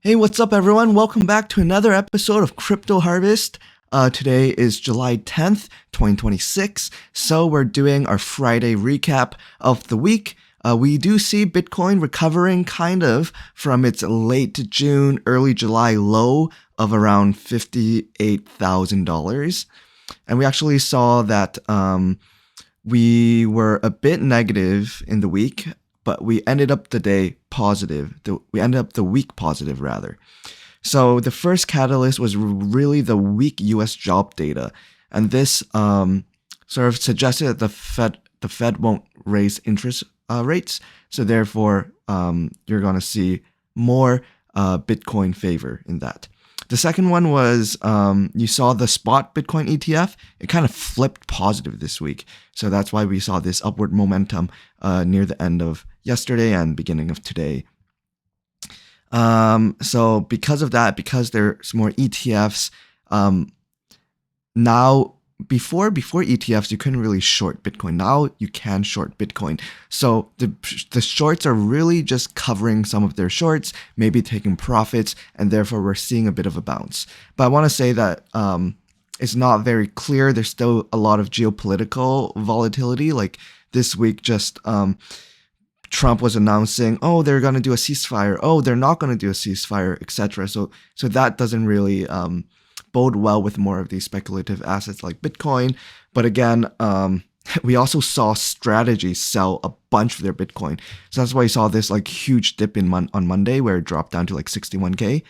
Hey, what's up, everyone? Welcome back to another episode of Crypto Harvest. Today is July 10th, 2026. So we're doing our Friday recap of the week. We do see Bitcoin recovering kind of from its late June, early July low of around $58,000. And we actually saw that we were a bit negative in the week, but we ended up the day positive. We ended up the week positive, rather. So the first catalyst was really the weak U.S. job data, and this sort of suggested that the Fed won't raise interest rates. So therefore, you're going to see more Bitcoin favor in that. The second one was you saw the spot Bitcoin ETF. It kind of flipped positive this week. So that's why we saw this upward momentum near the end of yesterday and beginning of today. So because of that, because there's more ETFs, now before ETFs, you couldn't really short Bitcoin. Now you can short Bitcoin. So the shorts are really just covering some of their shorts, maybe taking profits, and therefore we're seeing a bit of a bounce. But I want to say that it's not very clear. There's still a lot of geopolitical volatility. Like this week, just Trump was announcing, oh, they're going to do a ceasefire. Oh, they're not going to do a ceasefire, etc. So that doesn't really bode well with more of these speculative assets like Bitcoin. But again, we also saw Strategy sell a bunch of their Bitcoin. So that's why you saw this like huge dip on Monday where it dropped down to like 61K.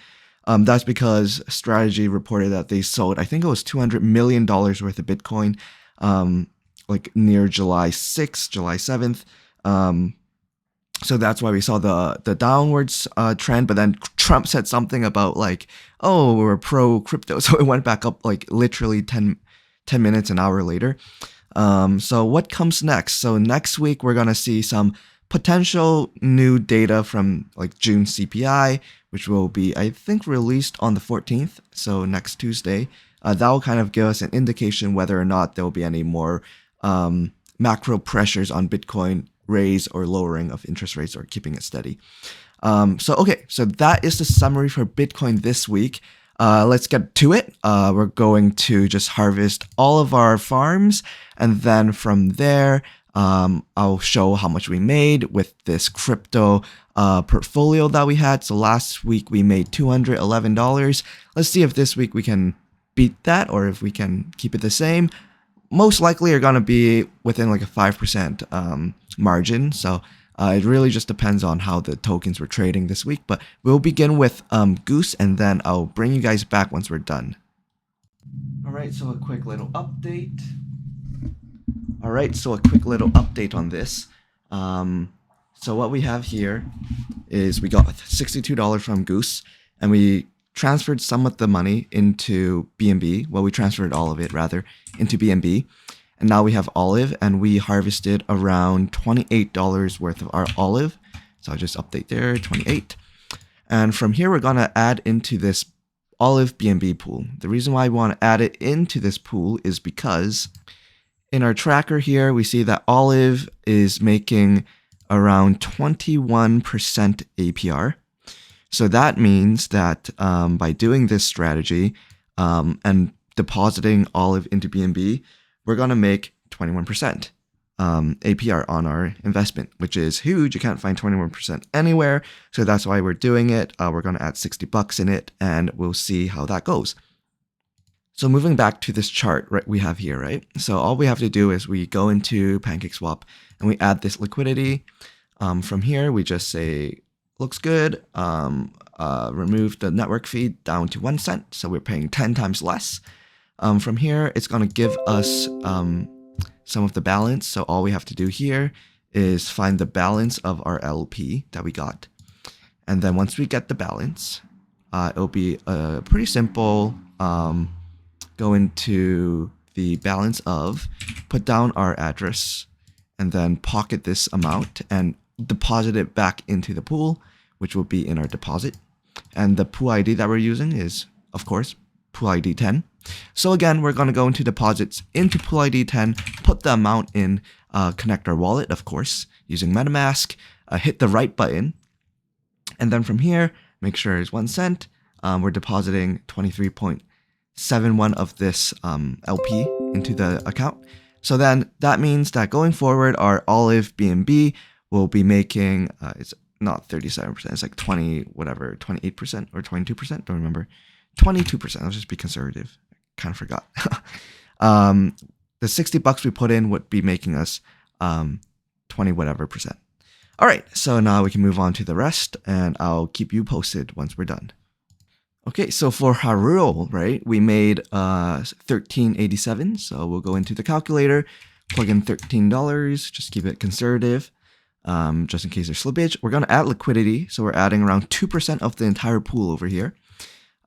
That's because Strategy reported that they sold, I think it was $200 million worth of Bitcoin, like near July 6th, July 7th. So that's why we saw the downwards trend. But then Trump said something about like, oh, we're pro crypto. So it went back up like literally 10 minutes, an hour later. So what comes next? So next week, we're going to see some potential new data from like June CPI, which will be, I think, released on the 14th. So next Tuesday. That will kind of give us an indication whether or not there will be any more macro pressures on Bitcoin raise or lowering of interest rates or keeping it steady. So that is the summary for Bitcoin this week. Let's get to it. We're going to just harvest all of our farms, and then from there, I'll show how much we made with this crypto portfolio that we had. So last week we made $211. Let's see if this week we can beat that or if we can keep it the same. Most likely are going to be within like a 5% margin. So it really just depends on how the tokens were trading this week. But we'll begin with Goose, and then I'll bring you guys back once we're done. All right, so a quick little update. On this. So what we have here is we got $62 from Goose, and we transferred some of the money into BNB. Well, we transferred all of it, rather, into BNB. And now we have Olive, and we harvested around $28 worth of our Olive. So I'll just update there, 28. And from here, we're going to add into this Olive BNB pool. The reason why I want to add it into this pool is because in our tracker here, we see that Olive is making around 21% APR. So that means that by doing this strategy and depositing Olive into BNB, we're going to make 21% APR on our investment, which is huge. You can't find 21% anywhere. So that's why we're doing it. We're going to add $60 in it, and we'll see how that goes. So moving back to this chart we have here, right? So all we have to do is we go into PancakeSwap and we add this liquidity. From here, we just say, looks good. Remove the network fee down to 1 cent. So we're paying 10 times less. From here, it's going to give us some of the balance. So all we have to do here is find the balance of our LP that we got. And then once we get the balance, it'll be pretty simple. Go into the balance of, put down our address, and then pocket this amount and deposit it back into the pool, which will be in our deposit. And the pool ID that we're using is, of course, pool ID 10. So again, we're going to go into deposits into pool ID 10, put the amount in, connect our wallet, of course, using MetaMask, hit the right button. And then from here, make sure it's 1 cent. We're depositing 23.71 of this LP into the account. So then that means that going forward, our Olive BNB will be making, it's not 37%, it's like 28% or 22%, don't remember. 22%, let's just be conservative. Kind of forgot. The 60 bucks we put in would be making us 20 whatever percent. All right, so now we can move on to the rest, and I'll keep you posted once we're done. Okay, so for Hariul, right, we made 1387. So we'll go into the calculator, plug in $13, just keep it conservative, just in case there's slippage. We're gonna add liquidity, so we're adding around 2% of the entire pool over here.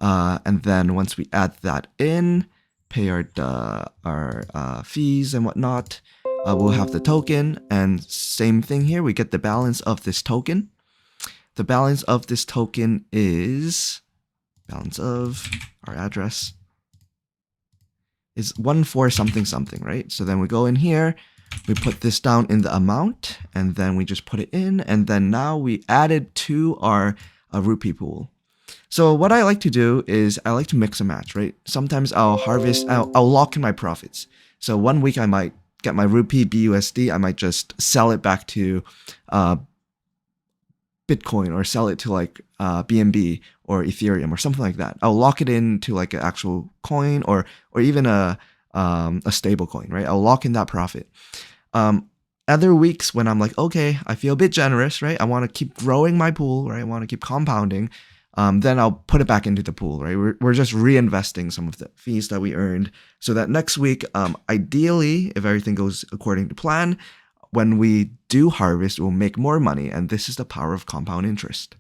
And then once we add that in, pay our fees and whatnot, we'll have the token, and same thing here, we get the balance of this token. The balance of this token is balance of our address is 14 something something, right? So then we go in here, we put this down in the amount, and then we just put it in, and then now we added to our rupee pool. So what I like to do is I like to mix and match, right? Sometimes I'll lock in my profits. So 1 week I might get my rupee BUSD, I might just sell it back to Bitcoin or sell it to like BNB or Ethereum or something like that. I'll lock it into like an actual coin or even a stable coin, right? I'll lock in that profit. Other weeks when I'm like, okay, I feel a bit generous, right? I want to keep growing my pool, right? I want to keep compounding. Then I'll put it back into the pool, right? We're just reinvesting some of the fees that we earned so that next week, ideally, if everything goes according to plan, when we do harvest, we'll make more money, and this is the power of compound interest.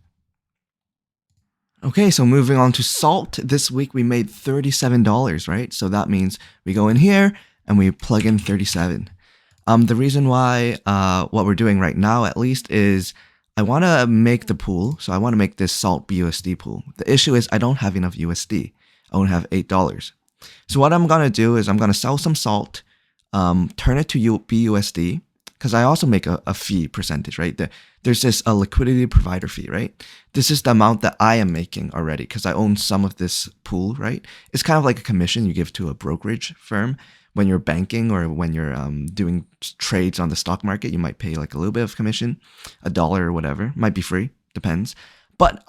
Okay, so moving on to salt. This week we made $37, right? So that means we go in here and we plug in 37. The reason why what we're doing right now at least is I want to make the pool, so I want to make this salt BUSD pool. The issue is I don't have enough USD. I only have $8. So what I'm going to do is I'm going to sell some salt, turn it to BUSD, because I also make a fee percentage, right? There's this liquidity provider fee, right? This is the amount that I am making already because I own some of this pool, right? It's kind of like a commission you give to a brokerage firm. When you're banking or when you're doing trades on the stock market, you might pay like a little bit of commission, $1 or whatever. Might be free, depends. But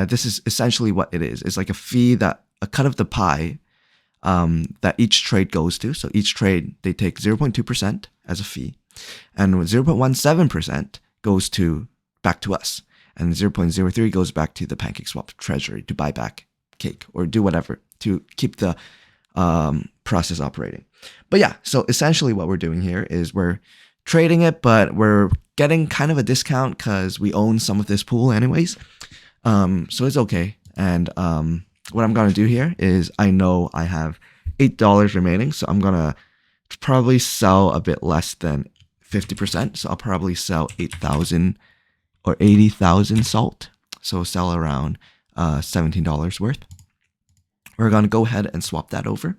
this is essentially what it is. It's like a fee a cut of the pie that each trade goes to. So each trade, they take 0.2% as a fee. And 0.17% goes back to us. And 0.03 goes back to the PancakeSwap treasury to buy back cake or do whatever to keep the process operating. But yeah, so essentially what we're doing here is we're trading it, but we're getting kind of a discount because we own some of this pool anyways. So it's okay. And what I'm going to do here is I know I have $8 remaining, so I'm going to probably sell a bit less than 50%. So I'll probably sell 8,000 or 80,000 salt. So sell around $17 worth. We're going to go ahead and swap that over.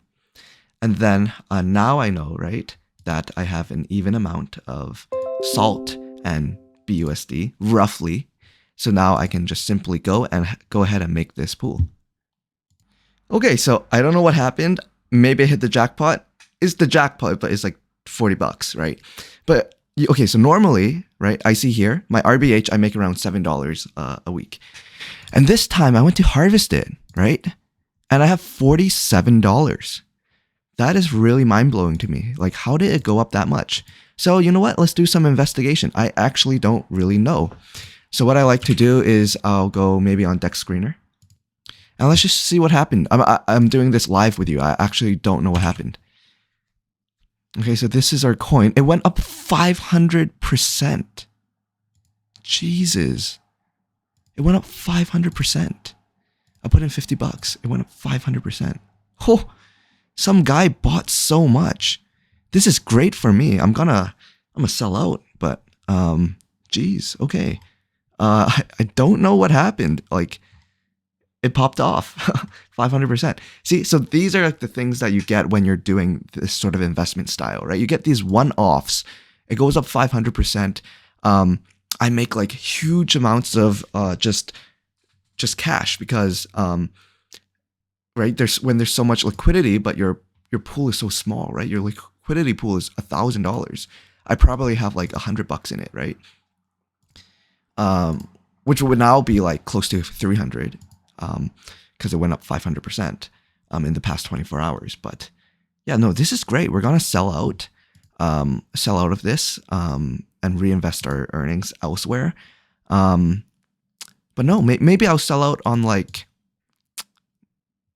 And then now I know, right, that I have an even amount of salt and BUSD, roughly. So now I can just simply go ahead and make this pool. Okay, so I don't know what happened. Maybe I hit the jackpot. It's the jackpot, but it's like 40 bucks, right? But okay, so normally, right, I see here, my RBH, I make around $7 a week. And this time I went to harvest it, right? And I have $47. That is really mind-blowing to me. Like, how did it go up that much? So you know what? Let's do some investigation. I actually don't really know. So what I like to do is I'll go maybe on Dex Screener. And let's just see what happened. I'm doing this live with you. I actually don't know what happened. Okay, so this is our coin. It went up 500%. Jesus. It went up 500%. I put in 50 bucks. It went up 500%. Oh, some guy bought so much. This is great for me. I'm gonna sell out, but geez, okay. I don't know what happened. Like, it popped off 500%. See, so these are like the things that you get when you're doing this sort of investment style, right? You get these one-offs. It goes up 500%. I make like huge amounts of just just cash because right, when there's so much liquidity, but your pool is so small, right? Your liquidity pool is $1,000. I probably have like $100 in it, right? Which would now be like close to 300, because it went up 500% in the past 24 hours. But yeah, no, this is great. We're gonna sell out of this and reinvest our earnings elsewhere. But no, maybe I'll sell out on like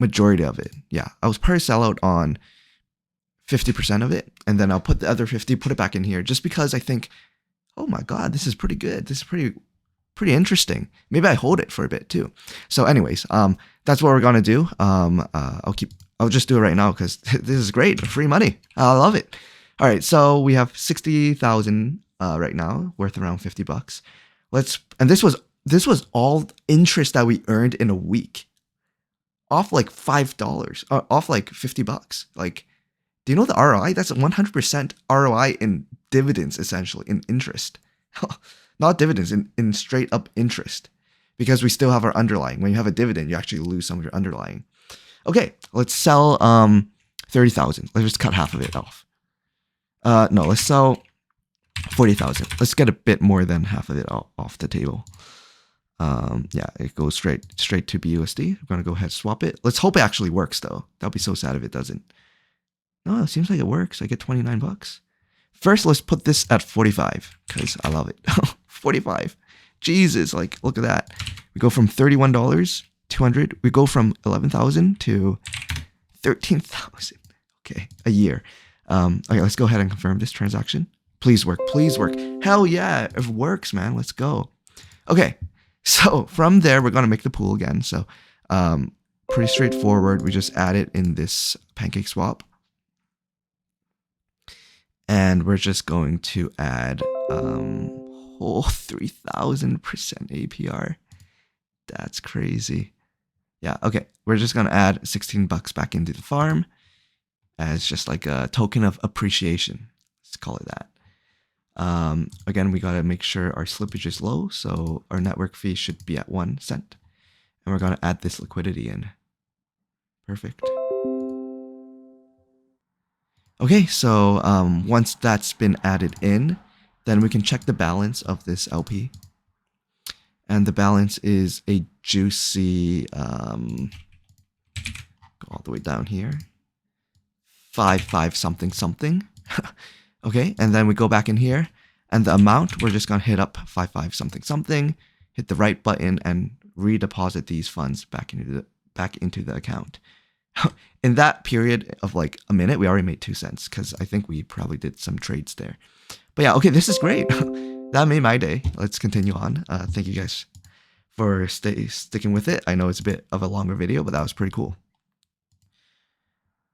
majority of it. Yeah, I was probably sell out on 50% of it, and then I'll put the other 50, put it back in here, just because I think, oh my god, this is pretty good. This is pretty interesting. Maybe I hold it for a bit too. So, anyways, that's what we're gonna do. I'll just do it right now because this is great, free money. I love it. All right, so we have 60,000 right now, worth around $50. And this was all interest that we earned in a week, off like $5, off like $50. Like, do you know the ROI? That's 100% ROI in dividends, essentially, in interest. Not dividends, in straight up interest. Because we still have our underlying. When you have a dividend, you actually lose some of your underlying. Okay, let's sell 30,000. Let's just cut half of it off. No, let's sell 40,000. Let's get a bit more than half of it off the table. Yeah, it goes straight to BUSD. We're gonna go ahead and swap it. Let's hope it actually works though. That'll be so sad if it doesn't. No, it seems like it works. I get $29. First, let's put this at 45 because I love it. 45. Jesus, like look at that. We go from $31, 200. We go from 11,000 to 13,000. Okay, a year. Okay, let's go ahead and confirm this transaction. Please work. Please work. Hell yeah, it works, man. Let's go. Okay, so from there we're gonna make the pool again. So, pretty straightforward. We just add it in this PancakeSwap. And we're just going to add whole 3,000% APR. That's crazy. Yeah, okay. We're just going to add $16 back into the farm as just like a token of appreciation. Let's call it that. Again, we got to make sure our slippage is low. So our network fee should be at 1 cent. And we're going to add this liquidity in. Perfect. Okay, so once that's been added in, then we can check the balance of this LP. And the balance is a juicy, go all the way down here, 5 something. Okay, and then we go back in here, and the amount, we're just gonna hit up 5 something, hit the right button, and redeposit these funds back into the account. In that period of like a minute, we already made 2 cents because I think we probably did some trades there. But yeah, okay, this is great. That made my day. Let's continue on. Thank you guys for sticking with it. I know it's a bit of a longer video, but that was pretty cool.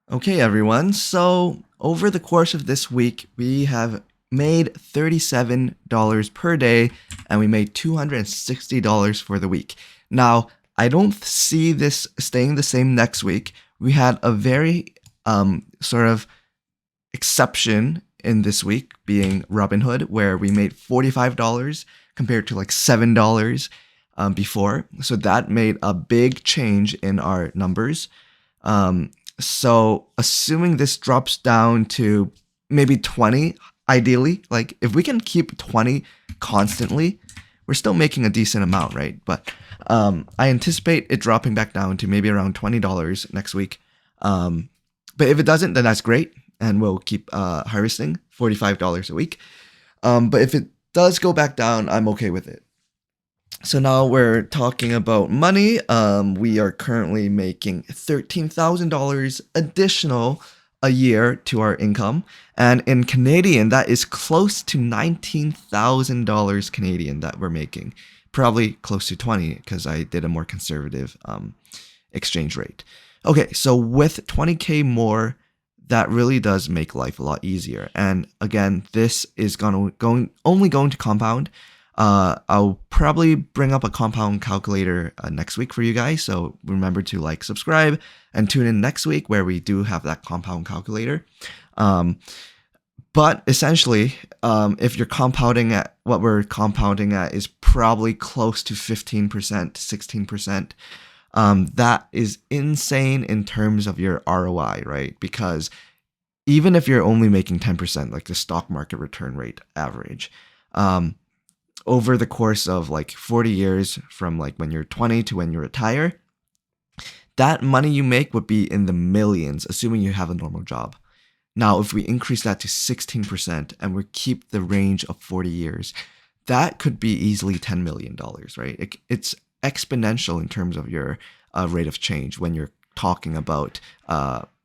Okay, everyone. So over the course of this week, we have made $37 per day, and we made $260 for the week. Now, I don't see this staying the same next week. We had a very sort of exception in this week being Robinhood, where we made $45 compared to like $7 before. So that made a big change in our numbers. So assuming this drops down to maybe 20, ideally, like if we can keep 20 constantly, we're still making a decent amount, right? But I anticipate it dropping back down to maybe around $20 next week. But if it doesn't, then that's great. And we'll keep harvesting $45 a week. But if it does go back down, I'm okay with it. So now we're talking about money. We are currently making $13,000 additional a year to our income. And in Canadian, that is close to $19,000 Canadian that we're making. Probably close to 20 because I did a more conservative exchange rate. Okay, so with 20K more, that really does make life a lot easier. And again, this is only going to compound. I'll probably bring up a compound calculator next week for you guys. So remember to like, subscribe, and tune in next week where we do have that compound calculator. But essentially, if you're compounding at what we're compounding at is probably close to 15%, 16%. That is insane in terms of your ROI, right? Because even if you're only making 10%, like the stock market return rate average, over the course of like 40 years from like when you're 20 to when you retire, that money you make would be in the millions, assuming you have a normal job. Now, if we increase that to 16% and we keep the range of 40 years, that could be easily $10 million, right? It's exponential in terms of your rate of change when you're talking about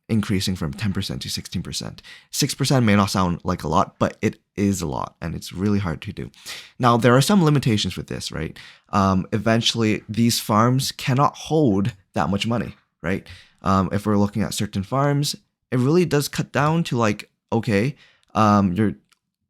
increasing from 10% to 16%. 6% may not sound like a lot, but it is a lot, and it's really hard to do. Now, there are some limitations with this, right? Eventually, these farms cannot hold that much money, right? If we're looking at certain farms, it really does cut down to like, okay, you're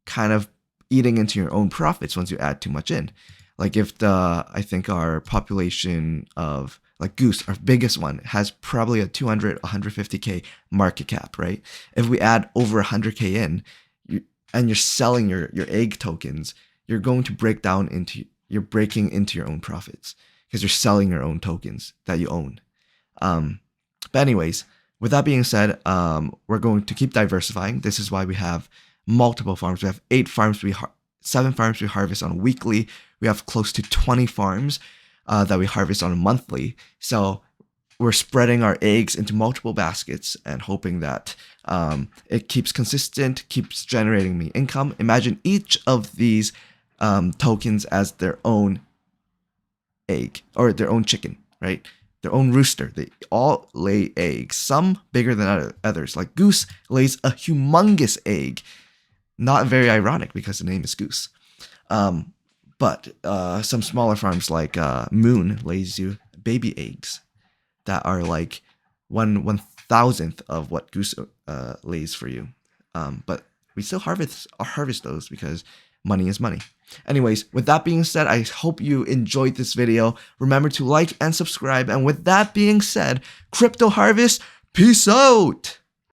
kind of eating into your own profits once you add too much in. Like if I think our population of like Goose, our biggest one, has probably a 200, 150K market cap, right? If we add over 100K in, and you're selling your egg tokens, you're going to you're breaking into your own profits because you're selling your own tokens that you own. But anyways, with that being said, we're going to keep diversifying. This is why we have multiple farms. We have 7 farms we harvest on weekly. We have close to 20 farms that we harvest on a monthly. So we're spreading our eggs into multiple baskets and hoping that it keeps consistent, keeps generating me income. Imagine each of these tokens as their own egg or their own chicken, right? Their own rooster. They all lay eggs, some bigger than others. Like Goose lays a humongous egg. Not very ironic because the name is Goose. But some smaller farms like Moon lays you baby eggs that are like 1/1000th of what Goose lays for you. But we still harvest those because money is money. Anyways, with that being said, I hope you enjoyed this video. Remember to like and subscribe. And with that being said, Crypto Harvest, peace out!